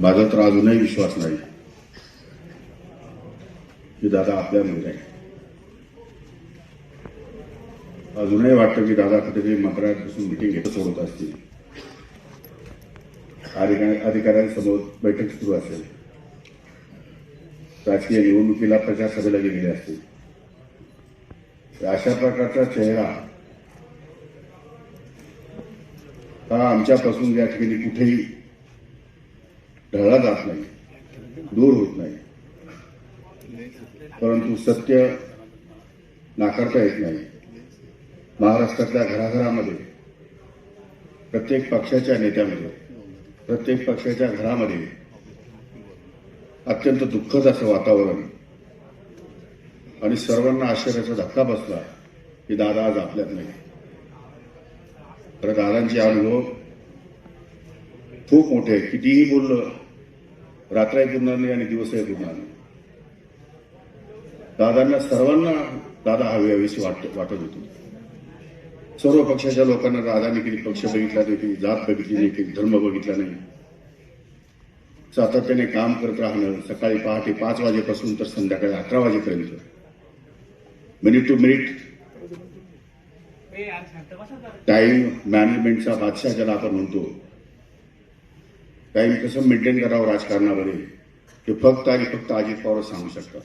माझा तर अजूनही विश्वास नाही की दादा आपल्यामध्ये आहे. अजूनही वाटतं की दादा कुठेतरी मंत्रालयात बसून मिटिंग घेत सोडत असतील, अधिकाऱ्यांसमोर बैठक सुरू असेल, राजकीय निवडणुकीला प्रचारसभेला गेलेले असतील. अशा प्रकारचा चेहरा हा आमच्यापासून या ठिकाणी कुठेही ढळला जात नाही, दूर होत नाही. परंतु सत्य नाकारता येत नाही. महाराष्ट्रातल्या घराघरामध्ये, प्रत्येक पक्षाच्या नेत्यामध्ये, प्रत्येक पक्षाच्या घरामध्ये अत्यंत दुःखद असं वातावरण आणि सर्वांना आश्चर्याचा धक्का बसला की दादा आज आपल्यात नाही. तर दादांचे अनुभव खूप मोठे आहेत. कितीही बोललं रात्रही पुरणार नाही आणि दिवसही पुरणार नाही. दादांना सर्वांना दादा हवीशी वाटत होती. सर्व पक्षाच्या लोकांना दादांनी कधी पक्ष बघितला नाही, कधी जात बघितली नाही, कधी धर्म बघितला नाही. सातत्याने काम करत राहणं, सकाळी पहाटे 5 वाजेपासून तर संध्याकाळी 11 वाजेपर्यंत, मिनिट टू मिनिट टाइम मॅनेजमेंटचा बादशाह ज्याला आपण म्हणतो. टाइम कसं मेंटेन करावं राजकारणामध्ये हे फक्त आणि फक्त अजित पवार सांगू शकतात.